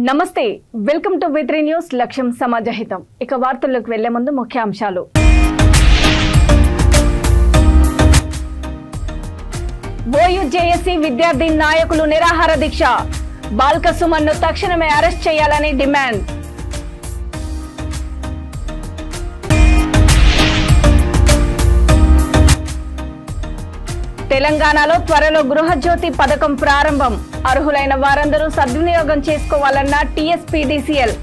నమస్తే welcome to V3 news లక్ష్యం సమాజహితం ఇక వార్తల్లోకి వెళ్లే ముందు ముఖ్యాంశాలు ఓయూజేఏసీ విద్యార్థి నాయకులు నిరాహార దీక్ష బాల్క సుమన్ను తక్షణమే అరెస్ట్ చేయాలని డిమాండ్ తెలంగాణలో త్వరలో గృహజ్యోతి పథకం ప్రారంభం అర్హులైన వారందరూ సద్వినియోగం చేసుకోవాలన్న టీఎస్పీడీసీఎల్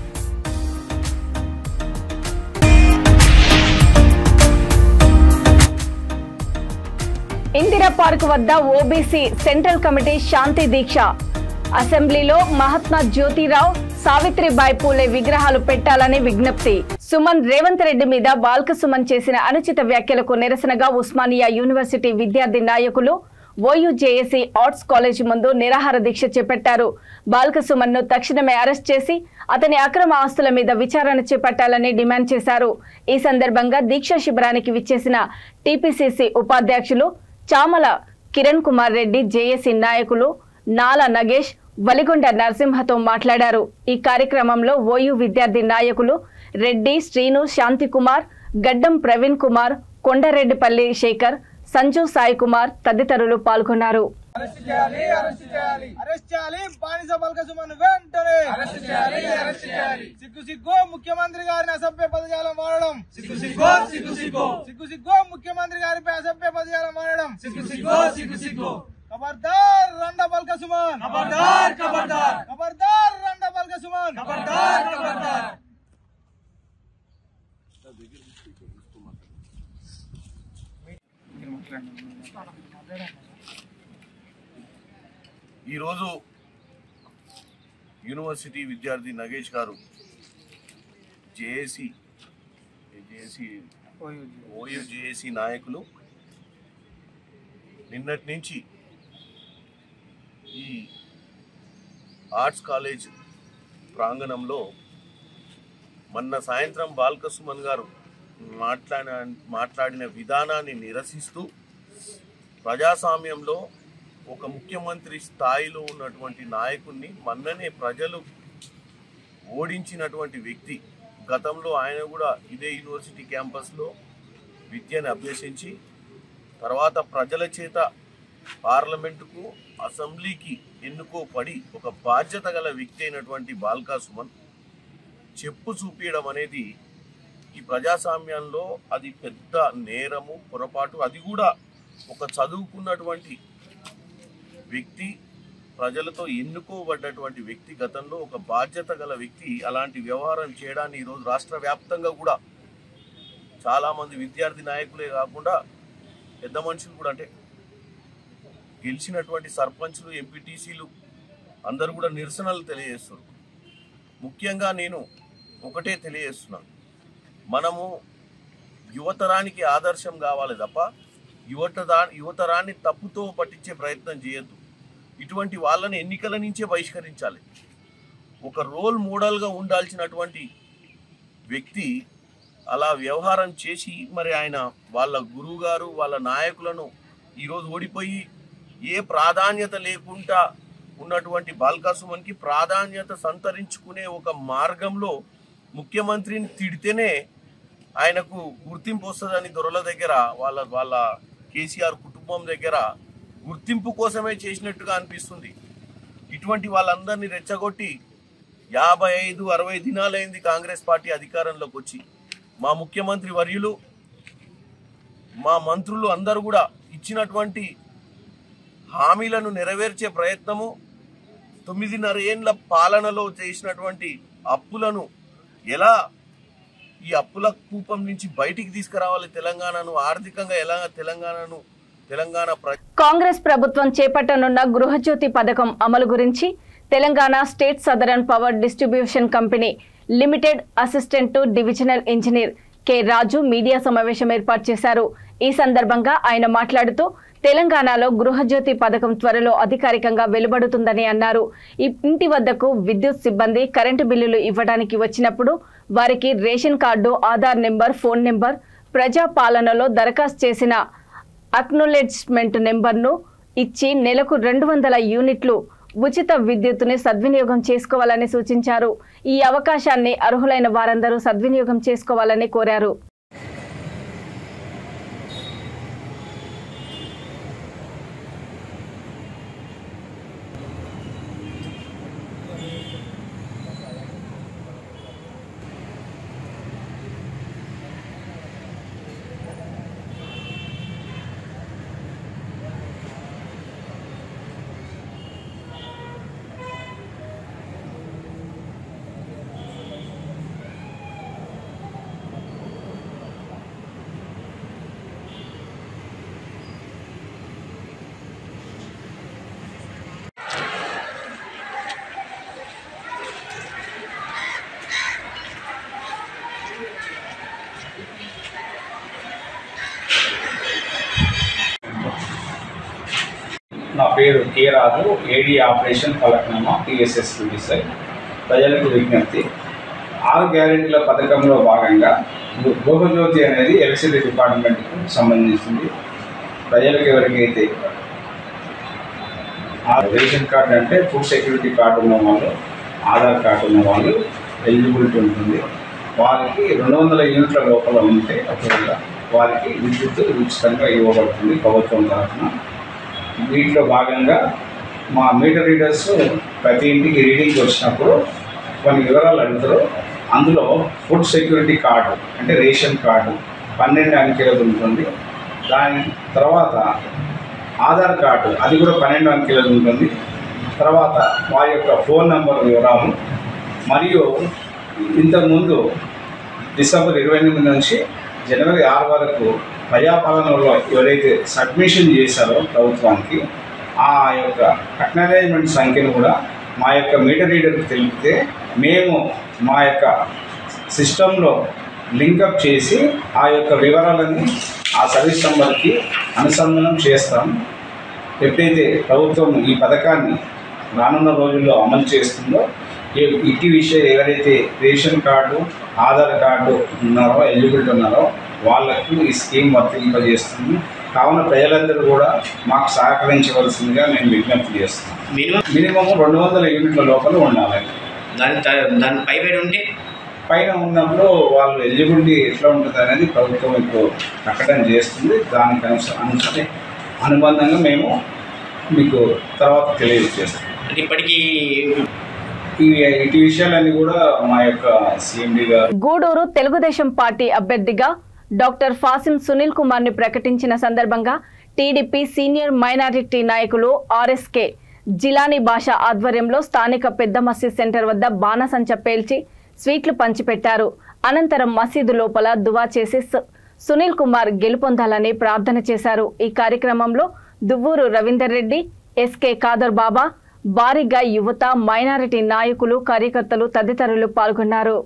ఇందిరా పార్క్ వద్ద ఓబీసీ సెంట్రల్ కమిటీ శాంతి దీక్ష అసెంబ్లీలో మహాత్మా జ్యోతిరావు సావిత్రిబాయి పూలే విగ్రహాలు పెట్టాలని విజ్ఞప్తి సుమన్ రేవంత్ రెడ్డి మీద బాల్క సుమన్ చేసిన అనుచిత వ్యాఖ్యలకు నిరసనగా ఉస్మానియా యూనివర్సిటీ విద్యార్థి నాయకులు ఓయూజేఏసీ ఆర్ట్స్ కాలేజీ ముందు నిరాహార దీక్ష చేపట్టారు. బాల్క సుమన్ ను తక్షణమే అరెస్ట్ చేసి అతని అక్రమ ఆస్తుల మీద విచారణ చేపట్టాలని డిమాండ్ చేశారు. ఈ సందర్భంగా దీక్ష శిబిరానికి విచ్చేసిన టీపీసీసీ ఉపాధ్యక్షులు చామల కిరణ్ కుమార్ రెడ్డి, జేఏసీ నాయకులు నాల నగేష్, వలిగొండ నరసింహతో మాట్లాడారు. ఈ కార్యక్రమంలో ఓయూ విద్యార్థి నాయకులు రెడ్డి, శ్రీను, శాంతికుమార్, గడ్డం ప్రవీణ్ కుమార్, కొండరెడ్డిపల్లి శేఖర్, సంజు సాయి కుమార్ తదితరులు పాల్గొన్నారు. ముఖ్యమంత్రి గారిని అసభ్య పదజాలం వాడడం, ముఖ్యమంత్రి గారిపై అసభ్య పదజాలం వాడడం. खबरदार रंडा बलका सुमन, खबरदार खबरदार खबरदार रंडा बलका सुमन, खबरदार खबरदार. ఈ రోజు యూనివర్సిటీ విద్యార్థి నగేష్ గారు ఓయూజేఏసీ నాయకులు నిన్నటి నుంచి ఈ ఆర్ట్స్ కాలేజ్ ప్రాంగణంలో మొన్న సాయంత్రం బాల్క సుమన్ గారు మాట్లాడిన విధానాన్ని నిరసిస్తూ ప్రజాస్వామ్యంలో ఒక ముఖ్యమంత్రి స్థాయిలో ఉన్నటువంటి నాయకుడిని మొన్ననే ప్రజలు ఓడించినటువంటి వ్యక్తి. గతంలో ఆయన కూడా ఇదే యూనివర్సిటీ క్యాంపస్లో విద్యను అభ్యసించి తర్వాత ప్రజల చేత పార్లమెంటుకు, అసెంబ్లీకి ఎన్నుకోబడి ఒక బాధ్యత గల వ్యక్తి అయినటువంటి బాల్కా సుమన్ చెప్పు చూపించడం అనేది ఈ ప్రజాస్వామ్యంలో అది పెద్ద నేరము, పొరపాటు. అది కూడా ఒక చదువుకున్నటువంటి వ్యక్తి, ప్రజలతో ఎన్నుకోబడ్డటువంటి వ్యక్తి, గతంలో ఒక బాధ్యత గల వ్యక్తి అలాంటి వ్యవహారం చేయడాన్ని ఈరోజు రాష్ట్ర వ్యాప్తంగా కూడా చాలామంది విద్యార్థి నాయకులే కాకుండా పెద్ద మనుషులు కూడా, అంటే గెలిచినటువంటి సర్పంచులు, ఎంపీటీసీలు అందరూ కూడా నిరసనలు తెలియజేస్తున్నారు. ముఖ్యంగా నేను ఒకటే తెలియజేస్తున్నాను, మనము యువతరానికి ఆదర్శం కావాలి తప్ప యువతరాన్ని తప్పుతో పట్టించే ప్రయత్నం చేయొద్దు. ఇటువంటి వాళ్ళని ఎన్నికల నుంచే బహిష్కరించాలి. ఒక రోల్ మోడల్గా ఉండాల్సినటువంటి వ్యక్తి అలా వ్యవహారం చేసి మరి ఆయన వాళ్ళ గురువు గారు, వాళ్ళ నాయకులను ఈరోజు ఓడిపోయి ఏ ప్రాధాన్యత లేకుండా ఉన్నటువంటి బాల్కా సుమన్కి ప్రాధాన్యత సంతరించుకునే ఒక మార్గంలో ముఖ్యమంత్రిని తిడితేనే ఆయనకు గుర్తింపు వస్తుందని దొరల దగ్గర, వాళ్ళ కేసీఆర్ కుటుంబం దగ్గర గుర్తింపు కోసమే చేసినట్టుగా అనిపిస్తుంది. ఇటువంటి వాళ్ళందరినీ రెచ్చగొట్టి 55-60 దినాలైంది కాంగ్రెస్ పార్టీ అధికారంలోకి వచ్చి. మా ముఖ్యమంత్రి వర్యులు, మా మంత్రులు అందరూ కూడా ఇచ్చినటువంటి హామీలను నెరవేర్చే ప్రయత్నము, 9.5 ఏళ్ల పాలనలో చేసినటువంటి అప్పులను ఎలా ఈ అప్పుల కూపం నుంచి బయటికి తీసుకురావాలి, తెలంగాణను ఆర్థికంగా ఎలా తెలంగాణ కాంగ్రెస్ ప్రభుత్వం చేపట్టనున్న గృహజ్యోతి పథకం అమలు గురించి Telangana state southern power distribution company limited assistant to divisional engineer K Raju media సమావేశం ఏర్పాటు చేశారు. ఈ సందర్భంగా ఆయన మాట్లాడుతూ తెలంగాణలో గృహజ్యోతి పథకం త్వరలో అధికారికంగా వెలువడుతుందని అన్నారు. ఇంటి వద్దకు విద్యుత్ సిబ్బంది కరెంటు బిల్లులు ఇవ్వడానికి వచ్చినప్పుడు వారికి ration card, Aadhaar number, phone number, ప్రజాపాలనలో దరఖాస్తు చేసిన అక్నాలెడ్జ్మెంట్ నెంబర్ను ఇచ్చి నెలకు 200 యూనిట్లు ఉచిత విద్యుత్తుని సద్వినియోగం చేసుకోవాలని సూచించారు. ఈ అవకాశాన్ని అర్హులైన వారందరూ సద్వినియోగం చేసుకోవాలని కోరారు. నా పేరు కే రాజు, ఏడీ ఆపరేషన్ ఫలక్నామా టీఎస్ఎస్ చూపిస్తాయి. ప్రజలకు విజ్ఞప్తి, 6 గ్యారెంటీల పథకంలో భాగంగా గృహజ్యోతి అనేది ఎలక్ట్రిసిటీ డిపార్ట్మెంట్కు సంబంధించింది. ప్రజలకు ఎవరికైతే రేషన్ కార్డు అంటే ఫుడ్ సెక్యూరిటీ కార్డు ఉన్న వాళ్ళు, ఆధార్ కార్డు ఉన్న వాళ్ళు ఎలిజిబిలిటీ ఉంటుంది. వారికి 200 యూనిట్ల లోపల ఉంటే ఒకవేళ వారికి విద్యుత్ ఉచితంగా ఇవ్వబడుతుంది ప్రభుత్వం తరఫున. వీటిలో భాగంగా మా మీటర్ రీడర్స్ ప్రతి ఇంటికి రీడింగ్కి వచ్చినప్పుడు కొన్ని వివరాలు అడుగుతారు. అందులో ఫుడ్ సెక్యూరిటీ కార్డు అంటే రేషన్ కార్డు 12 అంకెలది ఉంటుంది. దాని తర్వాత ఆధార్ కార్డు అది కూడా 12 అంకెలది ఉంటుంది. తర్వాత వారి యొక్క ఫోన్ నెంబర్ వివరాలు, మరియు ఇంతకుముందు డిసెంబర్ 28 నుంచి జనవరి 6 వరకు ప్రజాపాలనలో ఎవరైతే సబ్మిషన్ చేశారో ప్రభుత్వానికి ఆ యొక్క అక్నాలెడ్జ్మెంట్ సంఖ్యను కూడా మా యొక్క మీటర్ రీడర్కి తెలిపితే మేము మా యొక్క సిస్టంలో లింకప్ చేసి ఆ యొక్క వివరాలని ఆ సర్వీస్ నెంబర్కి అనుసంధానం చేస్తాం. ఎప్పుడైతే ప్రభుత్వం ఈ పథకాన్ని రానున్న రోజుల్లో అమలు చేస్తుందో ఇటీ విషయం ఎవరైతే రేషన్ కార్డు, ఆధార్ కార్డు ఉన్నారో, ఎలిజిబిలిటీ ఉన్నారో వాళ్ళకు ఈ స్కీమ్ వర్తింపజేస్తుంది. కావున ప్రజలందరూ కూడా మాకు సహకరించవలసిందిగా నేను విజ్ఞప్తి చేస్తున్నాను. మినిమం 200 యూనిట్ల లోపల ఉండాలి. దాని పైబడి ఉంటే పైన ఉన్నప్పుడు వాళ్ళు ఎలిజిబిలిటీ ఎట్లా ఉంటుంది అనేది ప్రభుత్వం ఇప్పుడు ప్రకటన చేస్తుంది. దానికి అనుబంధంగా మేము మీకు తర్వాత తెలియజేస్తాం. ఇప్పటికీ ఈ విషయాలన్నీ కూడా మా యొక్క సీఎండీ గారు గూడూరు తెలుగుదేశం పార్టీ అభ్యర్థిగా డాక్టర్ ఫాసిం సునీల్ కుమార్ ని ప్రకటించిన సందర్భంగా టీడీపీ సీనియర్ మైనారిటీ నాయకులు ఆర్ఎస్కే జిలానీ భాష ఆధ్వర్యంలో స్థానిక పెద్ద మసీద్ సెంటర్ వద్ద బాణసంచ పేల్చి స్వీట్లు పంచిపెట్టారు. అనంతరం మసీదు లోపల దువా చేసి సునీల్ కుమార్ గెలుపొందాలని ప్రార్థన చేశారు. ఈ కార్యక్రమంలో దువ్వూరు రవీందర్ రెడ్డి, ఎస్కే ఖాదర్ బాబా, భారీగా యువత, మైనారిటీ నాయకులు, కార్యకర్తలు తదితరులు పాల్గొన్నారు.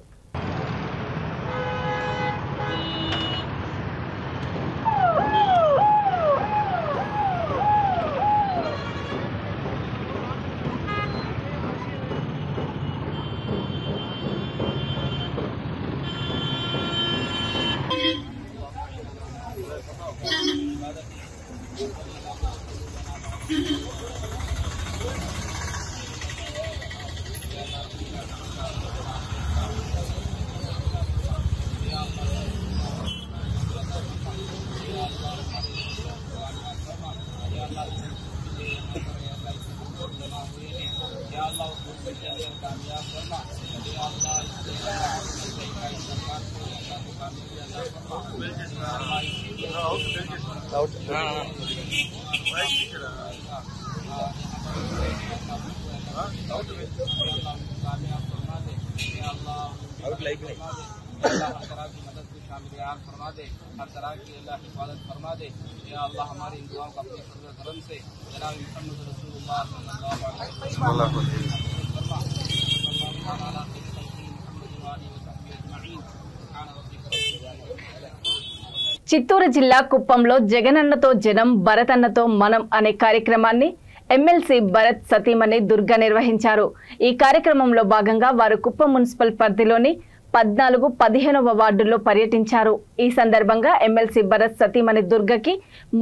చిత్తూరు జిల్లా కుప్పంలో జగనన్నతో జనం, భరతన్నతో మనం అనే కార్యక్రమాన్ని ఎమ్మెల్సీ భరత్ సతీమణి దుర్గా నిర్వహించారు. ఈ కార్యక్రమంలో భాగంగా వారు కుప్పం మున్సిపల్ పరిధిలోని 14, 15వ వార్డుల్లో పర్యటించారు. ఈ సందర్భంగా ఎమ్మెల్సీ భరత్ సతీమణి దుర్గకి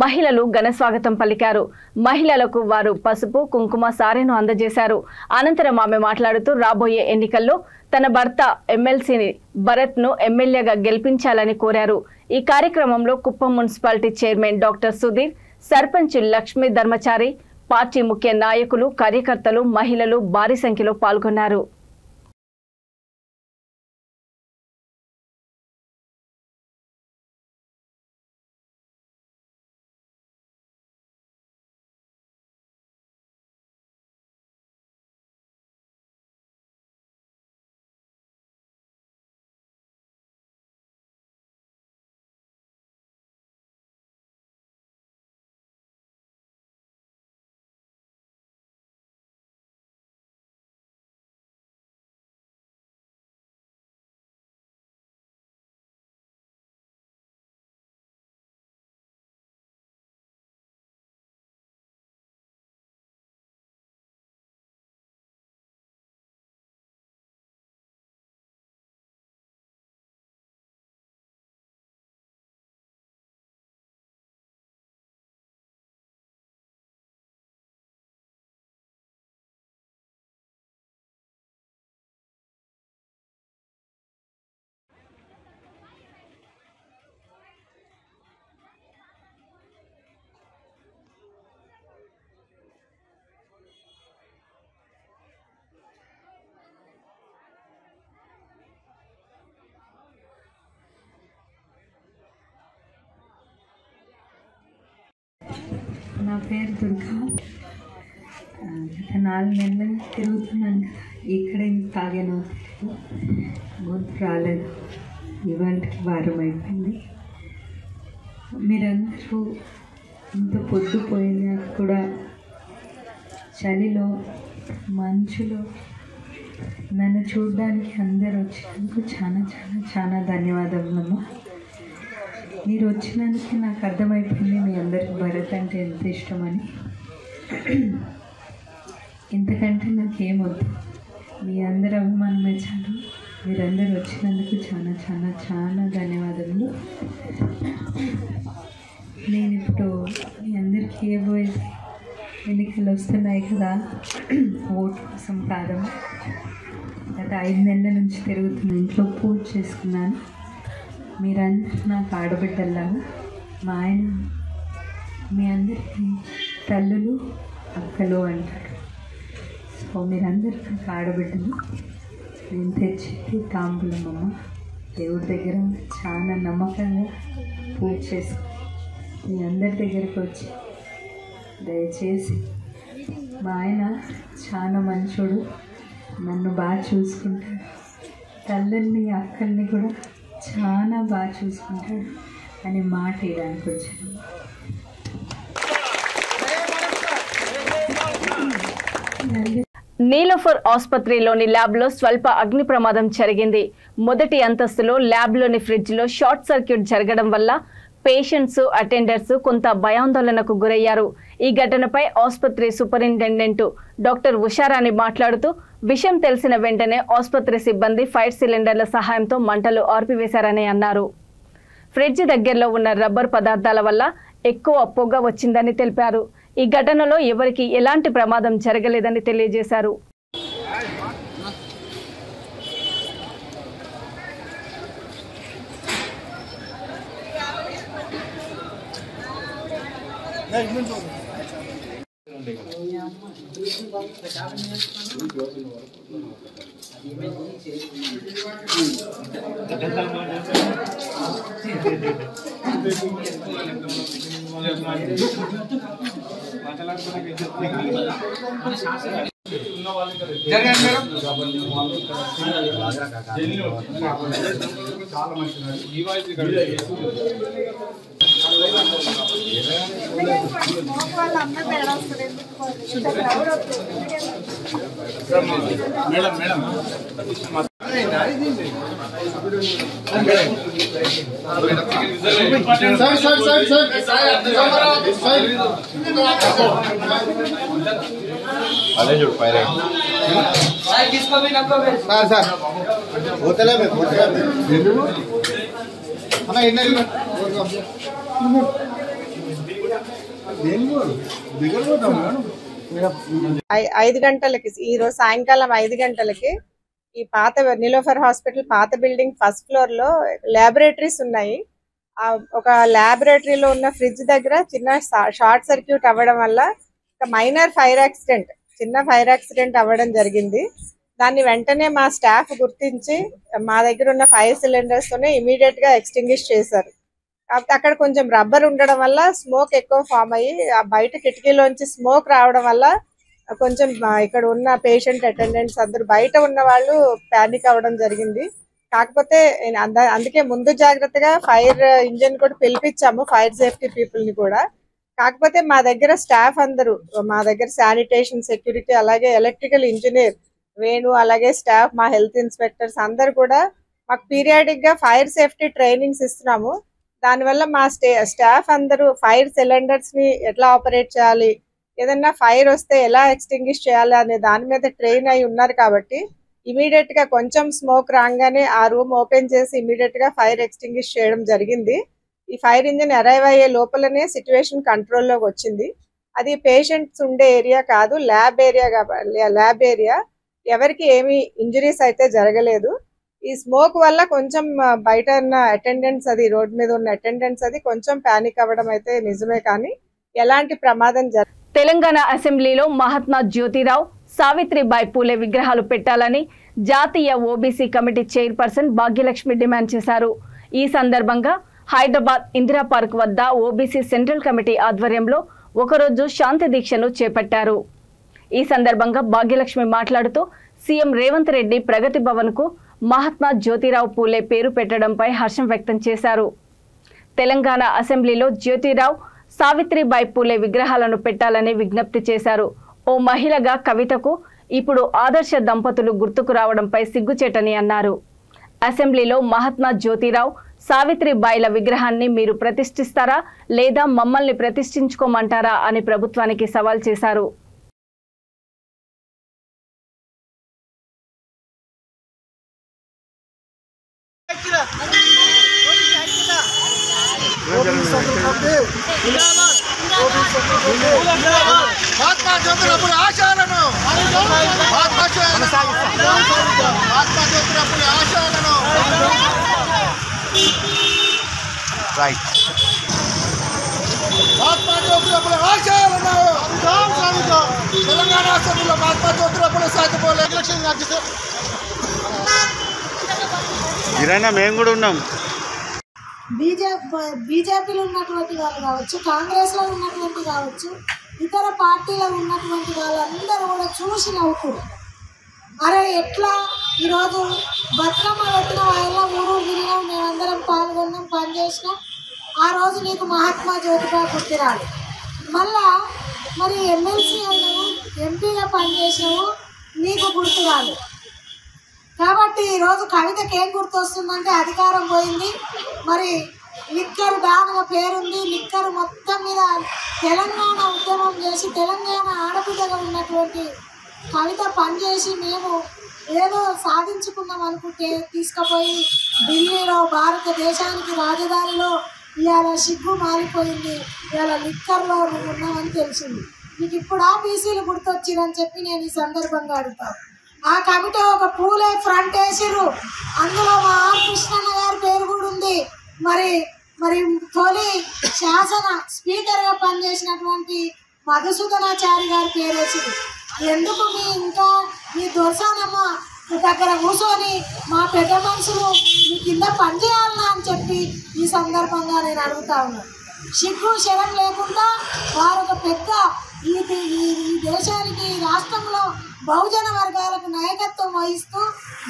మహిళలు ఘన స్వాగతం పలికారు. మహిళలకు వారు పసుపు, కుంకుమ సారెను అందజేశారు. అనంతరం ఆమె మాట్లాడుతూ రాబోయే ఎన్నికల్లో తన భర్త ఎమ్మెల్సీని భరత్ను ఎమ్మెల్యేగా గెలిపించాలని కోరారు. ఈ కార్యక్రమంలో Kuppam municipality chairman doctor Sudheer, sarpanch Lakshmi Dharmachari, party ముఖ్య నాయకులు, కార్యకర్తలు, మహిళలు భారీ సంఖ్యలో పాల్గొన్నారు. నా పేరు దుర్గా. గత 4 నెలలు తిరుగుతున్నాను కదా, ఇక్కడే తాగాను, గొంతు రాలేదు. ఇవాళకి వారం అయిపోయింది. మీరందరూ ఇంత పొద్దుపోయినా కూడా చలిలో మంచులో నన్ను చూడడానికి అందరు వచ్చినందుకు చాలా చాలా చాలా ధన్యవాదములమ్మా. మీరు వచ్చినందుకు నాకు అర్థమైపోయింది మీ అందరికి భరత్ అంటే ఎంత ఇష్టమని. ఇంతకంటే నాకేమొద్దు, మీ అందరి అభిమానమే చాలు. మీరందరూ వచ్చినందుకు చాలా చాలా చాలా ధన్యవాదములు. నేను ఇప్పుడు మీ అందరికీ ఇవ్వబోయేది, ఎన్నికలు వస్తున్నాయి కదా, ఓటు కోసం కాదమ్మా. గత 5 నెలల నుంచి తిరుగుతున్న ఇంట్లో పూజ చేసుకున్నాను. మీరందరూ నాకు ఆడబిడ్డల్లాగా, మా ఆయన మీ అందరికీ తల్లులు అక్కలు అంటారు. సో మీరందరూ నాకు ఆడబిడ్డలు. నేను తెచ్చి తాంబూలమ్మ దేవుడి దగ్గర చాలా నమ్మకంగా పూజ చేసి మీ అందరి దగ్గరికి వచ్చి దయచేసి, మా ఆయన చాలా మంచోడు, నన్ను బాగా చూసుకుంటాడు, తల్లుల్ని అక్కల్ని కూడా చాలా బాగా చూసుకుంటాడు అని మాట ఇవ్వడానికి వచ్చాను. నీలోఫర్ ఆసుపత్రిలోని ల్యాబ్లో స్వల్ప అగ్ని ప్రమాదం జరిగింది. మొదటి అంతస్తులో ల్యాబ్లోని ఫ్రిడ్జ్లో షార్ట్ సర్క్యూట్ జరగడం వల్ల పేషెంట్స్, అటెండర్స్ కొంత భయాందోళనకు గురయ్యారు. ఈ ఘటనపై ఆసుపత్రి సూపరింటెండెంట్ డాక్టర్ ఉషారాణి మాట్లాడుతూ, విషయం తెలిసిన వెంటనే ఆసుపత్రి సిబ్బంది ఫైర్ సిలిండర్ల సహాయంతో మంటలు ఆర్పివేశారని అన్నారు. ఫ్రిడ్జ్ దగ్గరలో ఉన్న రబ్బర్ పదార్థాల వల్ల ఎక్కువ పొగ వచ్చిందని తెలిపారు. ఈ ఘటనలో ఎవరికి ఎలాంటి ప్రమాదం జరగలేదని తెలియజేశారు. అదే చూడు ఫైర్ ఐదు గంటలకి ఈరోజు సాయంకాలం 5 గంటలకి ఈ పాత నిలోఫర్ హాస్పిటల్ పాత బిల్డింగ్ ఫస్ట్ ఫ్లోర్ లో ల్యాబొరేటరీస్ ఉన్నాయి. ఒక ల్యాబొరేటరీలో ఉన్న ఫ్రిడ్జ్ దగ్గర చిన్న షార్ట్ సర్క్యూట్ అవ్వడం వల్ల ఒక మైనర్ ఫైర్ యాక్సిడెంట్, చిన్న ఫైర్ యాక్సిడెంట్ అవ్వడం జరిగింది. దాన్ని వెంటనే మా స్టాఫ్ గుర్తించి మా దగ్గర ఉన్న 5 సిలిండర్స్ తోనే ఇమీడియట్ గా ఎక్స్టింగ్విష్ చేశారు. కాకపోతే అక్కడ కొంచెం రబ్బర్ ఉండడం వల్ల స్మోక్ ఎక్కువ ఫామ్ అయ్యి ఆ బయట కిటికీలోంచి స్మోక్ రావడం వల్ల కొంచెం ఇక్కడ ఉన్న పేషెంట్ అటెండెంట్స్ అందరూ బయట ఉన్న వాళ్ళు ప్యానిక్ అవ్వడం జరిగింది. కాకపోతే అందుకే ముందు జాగ్రత్తగా ఫైర్ ఇంజిన్ కూడా పిలిపించాము, ఫైర్ సేఫ్టీ పీపుల్ ని కూడా. కాకపోతే మా దగ్గర స్టాఫ్ అందరూ, మా దగ్గర శానిటేషన్, సెక్యూరిటీ, అలాగే ఎలక్ట్రికల్ ఇంజనీర్ వేణు, అలాగే స్టాఫ్, మా హెల్త్ ఇన్స్పెక్టర్స్ అందరు కూడా మాకు పీరియాడిక్ గా ఫైర్ సేఫ్టీ ట్రైనింగ్స్ ఇస్తున్నాము. దానివల్ల మా స్టాఫ్ అందరూ ఫైర్ సిలిండర్స్ ని ఎట్లా ఆపరేట్ చేయాలి, ఏదన్నా ఫైర్ వస్తే ఎలా ఎక్స్టింగ్విష్ చేయాలి అనే దాని మీద ట్రైన్ అయి ఉన్నారు. కాబట్టి ఇమీడియట్ గా కొంచెం స్మోక్ రాగానే ఆ రూమ్ ఓపెన్ చేసి ఇమీడియట్ గా ఫైర్ ఎక్స్టింగ్విష్ చేయడం జరిగింది. ఈ ఫైర్ ఇంజిన్ అరైవ్ అయ్యే లోపలనే సిచ్యువేషన్ కంట్రోల్లోకి వచ్చింది. అది పేషెంట్స్ ఉండే ఏరియా కాదు, ల్యాబ్ ఏరియా. ఎవరికి ఏమి ఇంజరీస్ అయితే జరగలేదు. ఈ స్మోక్ వల్ల కొంచెం బయట ఉన్న అటెండెంట్స్, అది రోడ్ మీద ఉన్న అటెండెంట్స్ అది కొంచెం పానిక్ అవ్వడం అయితే నిజమే, కానీ ఎలాంటి ప్రమాదం తెలంగాణ అసెంబ్లీలో మహాత్మా జ్యోతిరావు, సావిత్రిబాయి పూలే విగ్రహాలు పెట్టాలని జాతీయ OBC committee chairperson Bhagyalakshmi demand చేశారు. ఈ సందర్భంగా హైదరాబాద్ ఇందిరా పార్క్ వద్ద ఓబీసీ సెంట్రల్ కమిటీ ఆధ్వర్యంలో ఒకరోజు శాంతి దీక్షను చేపట్టారు. ఈ సందర్భంగా భాగ్యలక్ష్మి మాట్లాడుతూ సీఎం రేవంత్ రెడ్డి ప్రగతి భవన్ కు మహాత్మా జ్యోతిరావు పూలే పేరు పెట్టడంపై హర్షం వ్యక్తం చేశారు. తెలంగాణ అసెంబ్లీలో జ్యోతిరావు, సావిత్రిబాయి పూలే విగ్రహాలను పెట్టాలని విజ్ఞప్తి చేశారు. ఓ మహిళగా కవితకు ఇప్పుడు ఆదర్శ దంపతులు గుర్తుకు రావడంపై సిగ్గుచేటని అన్నారు. అసెంబ్లీలో మహాత్మా జ్యోతిరావు, సావిత్రిబాయిల విగ్రహాన్ని మీరు ప్రతిష్ఠిస్తారా లేదా మమ్మల్ని ప్రతిష్ఠించుకోమంటారా అని ప్రభుత్వానికి సవాల్ చేశారు. మహాత్మా జ్యోతిరావు ఆశయాలను మహాత్మా జ్యోతిరావు ఆశయాలను మహాత్మా జ్యోతిరావు ఆశయాలను తెలంగాణ అసెంబ్లీలో మహాత్మా జ్యోతిరావు సాధిపోలే ఇరైనా మేము కూడా ఉన్నాం. బీజేపీలో ఉన్నటువంటి వాళ్ళు కావచ్చు, కాంగ్రెస్లో ఉన్నటువంటి కావచ్చు, ఇతర పార్టీలో ఉన్నటువంటి వాళ్ళందరూ కూడా చూసి నవ్వుతారు. అరే ఎట్లా ఈరోజు బతుకమ్మ పెట్టిన వాళ్ళ ఊరు తిరిగినాం, మేమందరం పాల్గొన్నాం, పనిచేసినాం. ఆ రోజు నీకు మహాత్మా జ్యోతిరావు గుర్తిరాడు. మళ్ళా మరి ఎమ్మెల్సీ అయినావు, ఎంపీగా పనిచేసినావు, నీకు గుర్తురాదు. కాబట్టి ఈరోజు కవితకి ఏం గుర్తొస్తుందంటే అధికారం పోయింది, మరి లిక్కర్ దానిగా పేరుంది, లిక్కర్ మొత్తం మీద తెలంగాణ ఉద్యమం చేసి తెలంగాణ ఆడబిడ్డగా ఉన్నటువంటి కవిత పనిచేసి మేము ఏదో సాధించుకున్నాం అనుకుంటే తీసుకుపోయి ఢిల్లీలో భారతదేశానికి రాజధానిలో ఇవాళ సిగ్గు మారిపోయింది, ఇవాళ లిక్కర్లో నువ్వు ఉన్నావని తెలిసింది. నీకు ఇప్పుడు ఆ బీసీలు గుర్తొచ్చిరని చెప్పి నేను ఈ సందర్భంగా అడుగుతాను. ఆ కమిటీ ఒక పూలే ఫ్రంట్ వేసిర్రు, అందులో మా ఆర్ కృష్ణన్న గారి పేరు కూడా ఉంది. మరి మరి తొలి శాసన స్పీకర్గా పనిచేసినటువంటి మధుసూదనాచారి గారి పేరు వేసిరు. ఎందుకు మీ దొరసానమ్మ దగ్గర కూర్చొని మా పెద్ద మనుషులు మీ కింద పనిచేయాలన్నా అని చెప్పి ఈ సందర్భంగా నేను అడుగుతా ఉన్నాను. సిగ్గు శరం లేకుండా వారు ఒక పెద్ద ఈ దేశానికి రాష్ట్రంలో బహుజన వర్గాలకు నాయకత్వం వహిస్తూ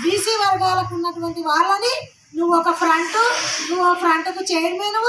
బీసీ వర్గాలకు ఉన్నటువంటి వాళ్ళని నువ్వు ఒక ఫ్రంట్కు చైర్మన్,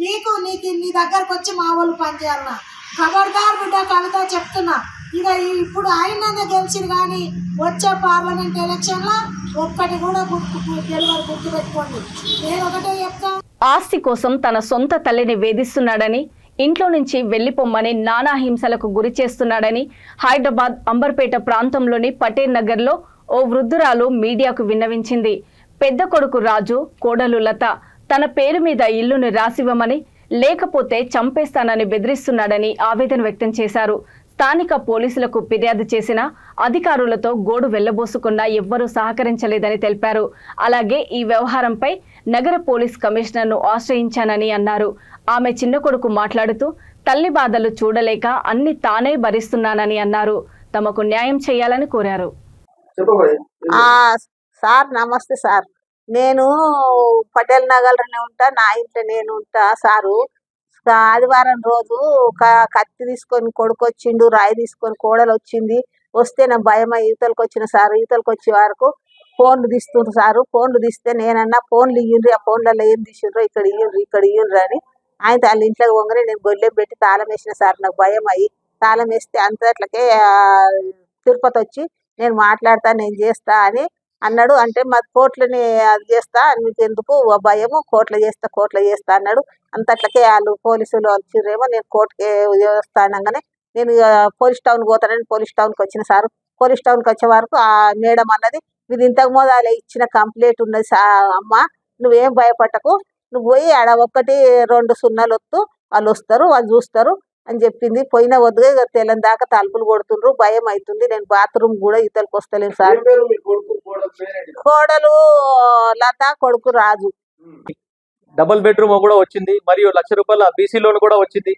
నీకు నీ దగ్గరకు వచ్చి మా వాళ్ళు పనిచేయాలన్నా. ఖబర్దార్ బిడ్డ కవిత చెప్తున్నా, ఇక ఇప్పుడు ఆయన గెలిచిరు కానీ వచ్చే పార్లమెంట్ ఎలక్షన్లో ఒక్కటి కూడా గుర్తుపెట్టుకోండి. నేను ఒకటే చెప్తాను, ఆస్తి కోసం తన సొంత తల్లిని వేధిస్తున్నాడని, ఇంట్లో నుంచి వెళ్లిపోమ్మని నానా హింసలకు గురి చేస్తున్నాడని హైదరాబాద్ అంబర్పేట ప్రాంతంలోని పటేల్ నగర్లో ఓ వృద్ధురాలు మీడియాకు విన్నవించింది. పెద్ద కొడుకు రాజు, కోడలు లత తన పేరు మీద ఇల్లును రాసివ్వమని, లేకపోతే చంపేస్తానని బెదిరిస్తున్నాడని ఆవేదన వ్యక్తం చేశారు. స్థానిక పోలీసులకు ఫిర్యాదు చేసిన అధికారులతో గోడు వెళ్లబోసుకున్నా ఎవ్వరూ సహకరించలేదని తెలిపారు. అలాగే ఈ వ్యవహారంపై నగర పోలీస్ కమిషనర్ను ఆశ్రయించానని అన్నారు. ఆమె చిన్న కొడుకు మాట్లాడుతూ తల్లి బాధలు చూడలేక అన్ని తానే భరిస్తున్నానని అన్నారు. తమకు న్యాయం చేయాలని కోరారు. సార్ నమస్తే సార్, నేను పటేల్ నగర్లోనే ఉంటా, నా ఇంట్లో నేను ఉంటా సారు. ఆదివారం రోజు కత్తి తీసుకొని కొడుకు వచ్చిండు, రాయి తీసుకొని కోడలు వచ్చింది. వస్తే నా భయం ఈతలకు వచ్చిన సార్. ఈతలకు వచ్చే వరకు ఫోన్లు తీస్తుండ్రు సారు. ఫోన్లు తీస్తే నేనన్నా ఫోన్లు ఇయ్యండ్రి, ఆ ఫోన్లలో ఏం తీసిండ్రో ఇక్కడ ఇయ్యండ్రి అని ఆయన వాళ్ళ ఇంట్లోకి పోగానే నేను గొల్లెం పెట్టి తాళం వేసిన సార్. నాకు భయం అయ్యి తాళం వేస్తే అంతట్లకే తిరుపతి వచ్చి నేను మాట్లాడతా, నేను చేస్తా అని అన్నాడు. అంటే మా కోట్లని అది చేస్తా, మీకు ఎందుకు భయము, కోట్ల చేస్తా అన్నాడు. అంతట్లకే వాళ్ళు పోలీసులు వచ్చిర్రేమో, నేను కోర్టుకి చేస్తానగానే నేను పోలీస్ టౌన్కి పోతానని పోలీస్ టౌన్కి వచ్చిన సార్. పోలీస్ టౌన్కి వచ్చే వరకు ఆ మేడం అన్నది, మీరు ఇంతకు ముందు అలా ఇచ్చిన కంప్లైంట్ ఉన్నది అమ్మ, నువ్వేం భయపడకు, నువ్వు పోయి ఆడ 1-2 సున్నాలు వస్తూ వాళ్ళు వస్తారు, వాళ్ళు చూస్తారు అని చెప్పింది. పోయిన వద్దుగా తెల్లని దాకా తలుపులు కొడుతుండ్రు, భయం అవుతుంది. నేను బాత్రూమ్ కూడా ఇతలకు వస్తలేను సార్. కోడలు లత, కొడుకు రాజు. డబుల్ బెడ్రూమ్ కూడా వచ్చింది మరియు ₹1,00,000 బీసీ లోన్ కూడా వచ్చింది.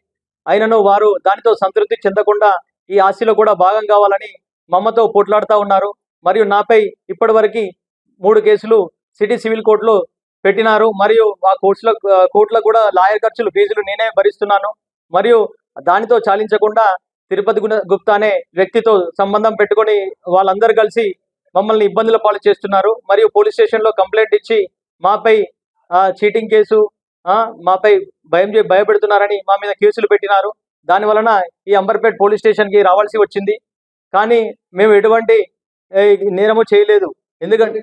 అయినను వారు దానితో సంతృప్తి చెందకుండా ఈ ఆస్తిలో కూడా భాగం కావాలని మమ్మతో పోట్లాడుతూ ఉన్నారు. మరియు నాపై ఇప్పటివరకు 3 కేసులు సిటీ సివిల్ కోర్టులో పెట్టినారు. మరియు ఆ కోర్టులో కూడా లాయర్ ఖర్చులు, ఫీజులు నేనే భరిస్తున్నాను. మరియు దానితో చాలించకుండా తిరుపతి గుప్తా అనే వ్యక్తితో సంబంధం పెట్టుకొని వాళ్ళందరూ కలిసి మమ్మల్ని ఇబ్బందుల పాలు చేస్తున్నారు. మరియు పోలీస్ స్టేషన్లో కంప్లైంట్ ఇచ్చి మాపై చీటింగ్ కేసు, మాపై భయపెడుతున్నారని మా మీద కేసులు పెట్టినారు. దాని వలన ఈ అంబర్పేట్ పోలీస్ స్టేషన్కి రావాల్సి వచ్చింది. కానీ మేము ఎటువంటి నేరము చేయలేదు. ఎందుకంటే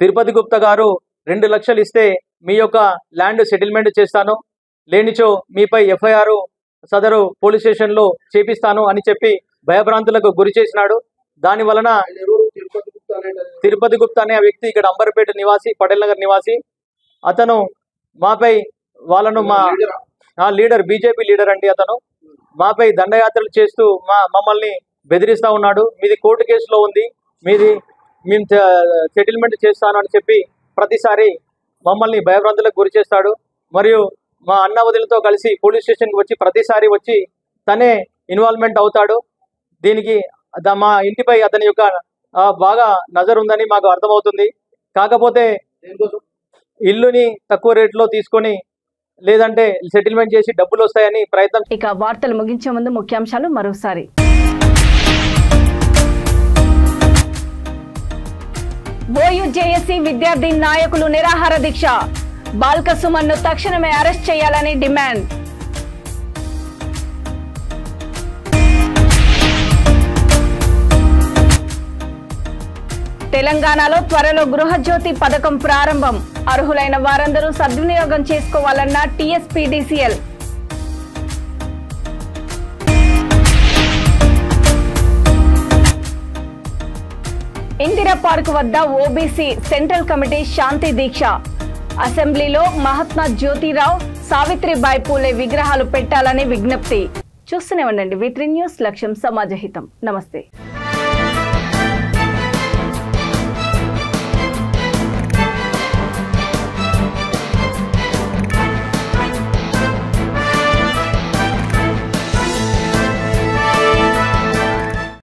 తిరుపతి గుప్తా గారు 2 లక్షలు ఇస్తే మీ యొక్క ల్యాండ్ సెటిల్మెంట్ చేస్తాను, లేనిచో మీపై ఎఫ్ఐఆర్ సదరు పోలీస్ స్టేషన్లో చేపిస్తాను అని చెప్పి భయభ్రాంతులకు గురి చేసినాడు. దాని వలన తిరుపతి గుప్తా అనే వ్యక్తి ఇక్కడ అంబర్పేట నివాసి, పటేల్ నగర్ నివాసి, అతను మాపై వాళ్ళను మా లీడర్, బీజేపీ లీడర్ అండి, అతను మాపై దండయాత్రలు చేస్తూ మమ్మల్ని బెదిరిస్తూ ఉన్నాడు. మీది కోర్టు కేసులో ఉంది, మేము సెటిల్మెంట్ చేస్తాను అని చెప్పి ప్రతిసారి మమ్మల్ని భయభ్రాంతులకు గురి చేస్తాడు. మరియు మా అన్న వదిలతో కలిసి పోలీస్ స్టేషన్కి వచ్చి ప్రతిసారి వచ్చి తనే ఇన్వాల్వ్మెంట్ అవుతాడు. దీనికి మా ఇంటిపై అతని యొక్క బాగా నజర్ ఉందని మాకు అర్థమవుతుంది. కాకపోతే ఇల్లుని తక్కువ రేట్లో తీసుకొని లేదంటే సెటిల్మెంట్ చేసి డబ్బులు వస్తాయని ప్రయత్నం. ఇక వార్తలు ముగించే ముందు ముఖ్యాంశాలు మరోసారి. ఓయూజేఏసీ విద్యార్థి నాయకులు నిరాహార దీక్ష. బాల్క సుమన్ను తక్షణమే అరెస్ట్ చేయాలని డిమాండ్. తెలంగాణలో త్వరలో గృహజ్యోతి పథకం ప్రారంభం. అర్హులైన వారందరూ సద్వినియోగం చేసుకోవాలన్న టీఎస్పీడీసీఎల్. ఇందిరా పార్క్ వద్ద ఓబీసీ సెంట్రల్ కమిటీ శాంతి దీక్ష. అసెంబ్లీలో మహాత్మా జ్యోతిరావు, సావిత్రిబాయి పూలే విగ్రహాలు పెట్టాలని విజ్ఞప్తి. చూస్తూనే ఉండండి V3 న్యూస్, లక్ష్యం సమాజహితం. నమస్తే.